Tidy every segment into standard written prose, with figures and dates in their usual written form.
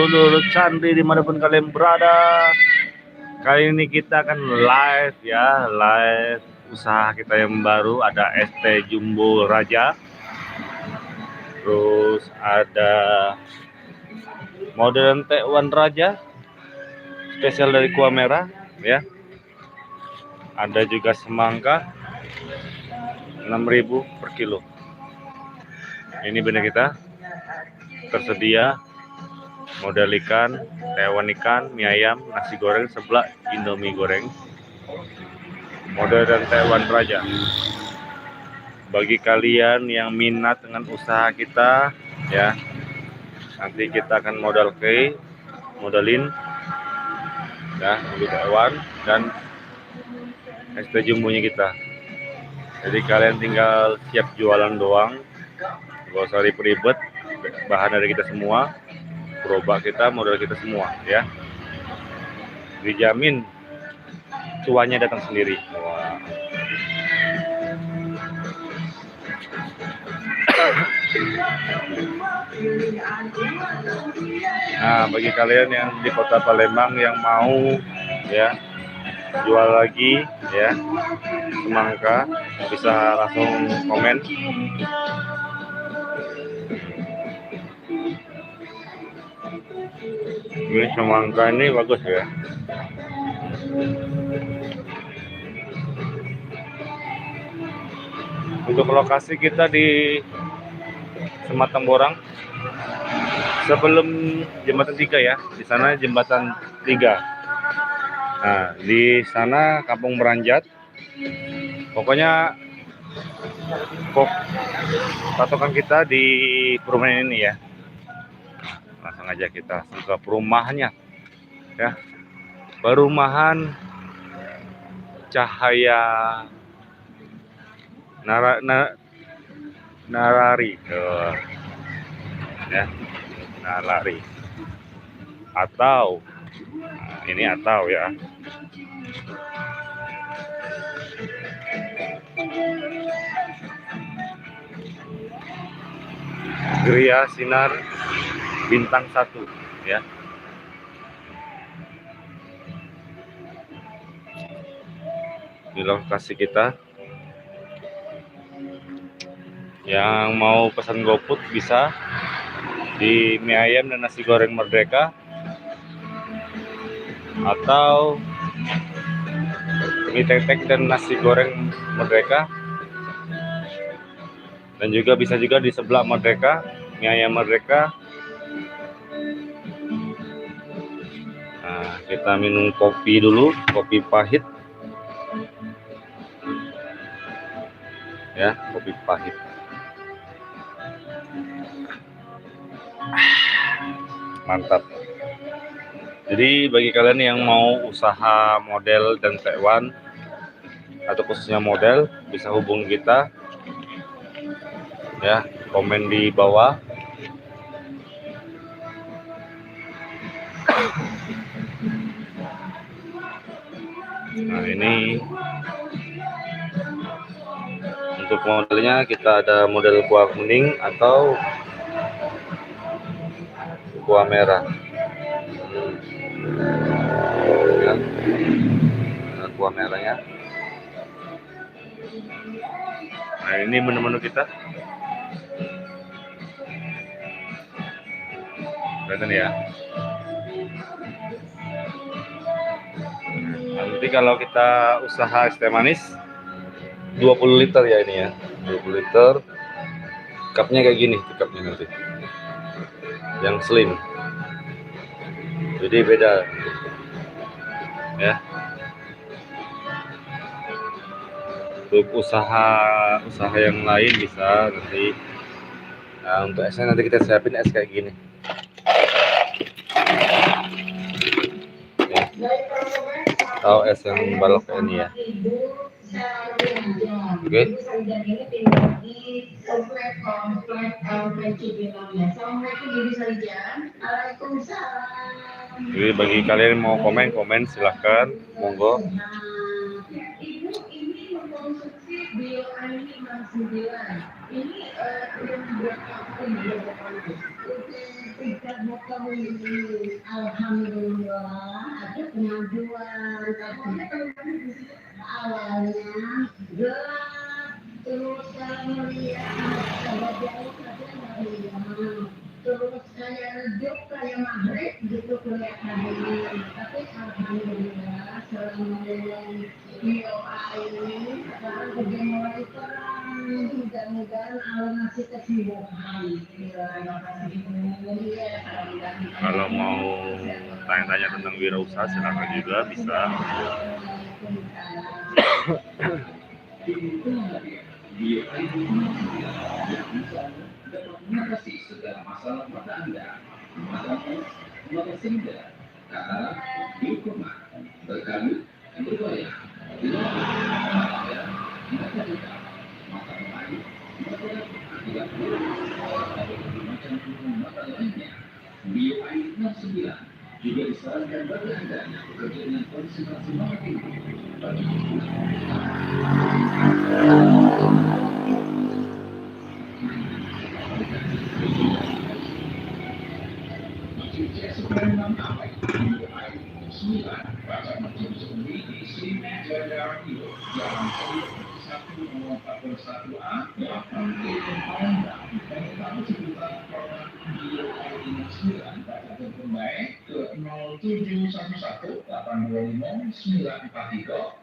dulur Candri dimanapun kalian berada. Kali ini kita akan live ya, live usaha kita yang baru. Ada ST Jumbo Raja, terus ada modern T1 Raja spesial dari kuah merah ya. Ada juga semangka 6.000 per kilo. Ini benar kita tersedia model ikan, tewan ikan, mie ayam, nasi goreng, seblak, indomie goreng, model dan tewan raja. Bagi kalian yang minat dengan usaha kita ya, nanti kita akan modelin ya, untuk tewan dan ST jumbonya kita. Jadi kalian tinggal siap jualan doang, gak usah ribet, bahan dari kita semua, gerobak kita, modal kita semua ya. Dijamin cuannya datang sendiri. Wah. Nah, bagi kalian yang di Kota Palembang yang mau ya jual lagi ya semangka, bisa langsung komen. Ini semangka ini bagus ya. Untuk lokasi kita di Sematang Borang, sebelum jembatan 3 ya. Di sana jembatan 3. Nah, di sana Kampung Meranjat. Pokoknya patokan kita di perumahan ini ya. Langsung aja kita ke perumahannya ya. Perumahan Cahaya Narari ya, Narari atau ini atau ya. Gria Sinar Bintang 1 ya. Di lokasi kita. Yang mau pesan GoFood bisa di mie ayam dan nasi goreng Merdeka, atau mie tek-tek dan nasi goreng Merdeka, dan juga bisa juga di sebelah Merdeka, mie ayam Merdeka. Nah, kita minum kopi dulu, kopi pahit ya, kopi pahit. Mantap. Jadi bagi kalian yang mau usaha model dan tewan atau khususnya model, bisa hubungi kita ya, komen di bawah. Nah, ini untuk modelnya kita ada model kuah kuning atau kuah merah ya. Nah, kuah merahnya. Nah, ini menu-menu kita. Kelihatan ya. Nanti kalau kita usaha es teh manis 20 liter ya ini ya, 20 liter. Cupnya kayak gini, cupnya nanti yang slim, jadi beda ya. Untuk usaha yang lain bisa nanti. Nah, untuk esnya nanti kita siapin es kayak gini ya. Atau es yang balok kayak ini ya. Oke. Jadi bagi kalian yang mau komen silahkan, monggo. Alhamdulillah ada kemajuan, tapi awalnya gelap, terus saya melihat ada jauh saja nggak lihat, terus saya redup kayak maghrib gitu kelihatannya, tapi alhamdulillah selama doa ini sekarang udah mulai terang, mudah-mudahan Allah ngasih kesembuhan. Kalau mau tanya-tanya tentang wirausaha silakan juga bisa. mengatasi segala masalah pada Anda. Maka sehingga karena dihukumah berkali berbayar tidak maka lainnya Bio Air 69 juga disarankan bagi Anda yang bekerja dengan konsentrasi malam tinggi bagi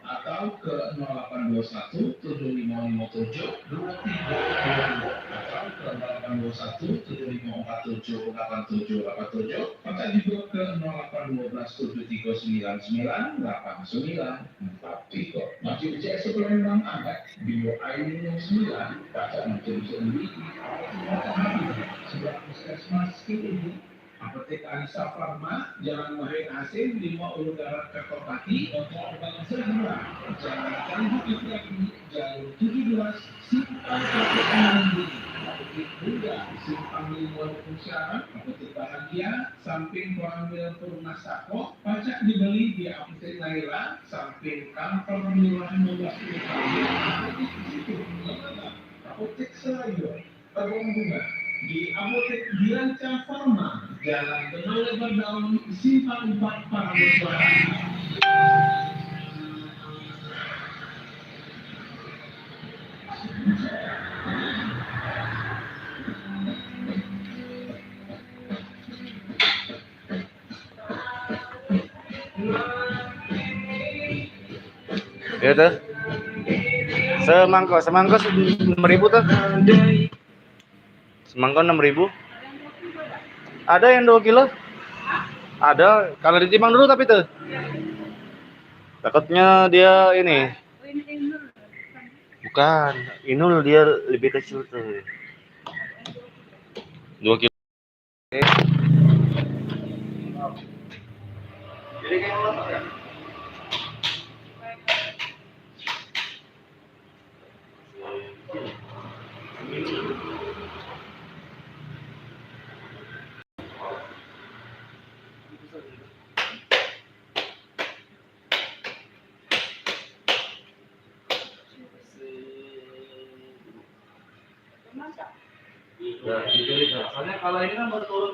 atau ke 0821 7557 2322 atau ke 0821 7547 8787 atau juga ke 0812 7399894 masih bisa suplemen Anda Bio Air 9 baca macam sendiri sebuah puskesmas ini Apotek Alisa Farma, Jalan Mahir Asin, 5 Udara Kertopati, untuk Bangun Segera, Jalan Kalibu Ibrahim, Jalur 17, Simpang Apotek Mandiri, Apotek Buddha, Simpang Lingua Fungsiaran, Apotek Bahagia, Samping Koramil Purnasako, pajak dibeli di Apotek Naila, Samping Kantor Pemilihan Mudah Apotek Selayu, Tabung Bunga, di Apotek Bianca Farma, Jalan Benau Lebar Daun, Simpang 4 Paramesuara. Ya tuh. Semangkok 6.000 tuh. Semangkok 6.000. Ada yang 2 kilo? Ada. Kalau ditimbang dulu tapi tuh. Takutnya dia ini. Bukan. Inul dia lebih kecil tuh. 2 kilo. Jadi kayak apa ya? Ya, dipilih. Soalnya kalau ini kan baru turun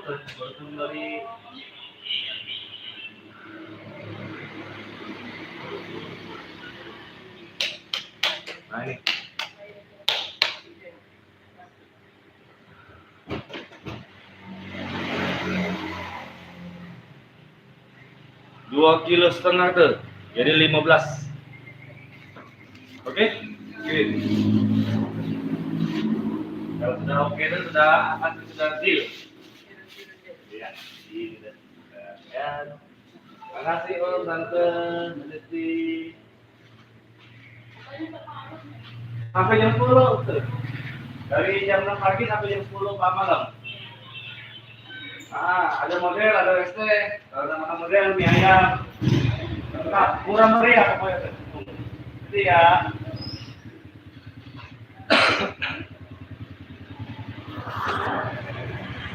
dari nah ini. Dua kilo setengah tuh, jadi 15. Oke? Kalau sudah oke itu sudah deal. Ya, ini ya. Terima kasih Om Tante Desti. Sampai jam 10 tuh. Dari jam 6 pagi sampai jam 10 malam. Ada model, ada reste, kalau nama model mie ayam. Murah meriah pokoknya. Jadi ya.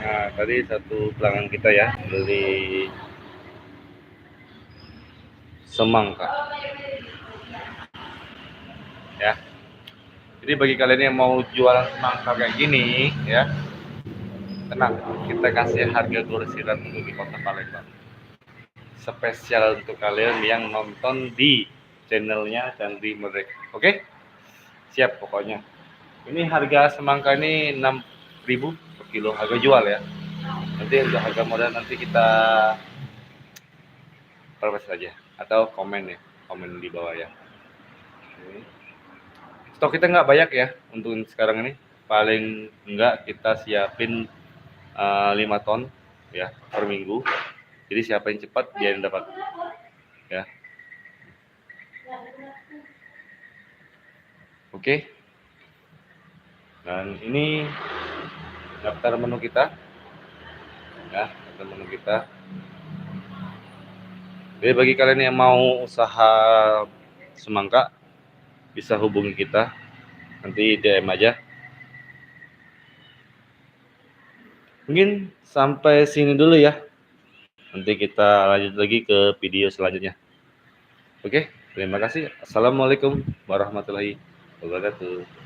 Nah, tadi satu pelanggan kita ya beli semangka. Ya. Jadi bagi kalian yang mau jualan semangka kayak gini ya, tenang, kita kasih harga grosiran dulu di Kota Palembang. Spesial untuk kalian yang nonton di channelnya Chandri Merdeka. Oke? Siap pokoknya. Ini harga semangka ini 6.000 per kilo harga jual ya. Nanti untuk harga modal nanti kita perpes saja atau komen ya, komen di bawah ya. Stok kita nggak banyak ya untuk sekarang ini. Paling enggak kita siapin 5 ton ya per minggu. Jadi siapa yang cepat dia yang dapat ya. Oke. Dan ini daftar menu kita. Ya, daftar menu kita. Jadi bagi kalian yang mau usaha semangka bisa hubungi kita. Nanti DM aja. Mungkin sampai sini dulu ya. Nanti kita lanjut lagi ke video selanjutnya. Oke, terima kasih. Assalamualaikum warahmatullahi wabarakatuh.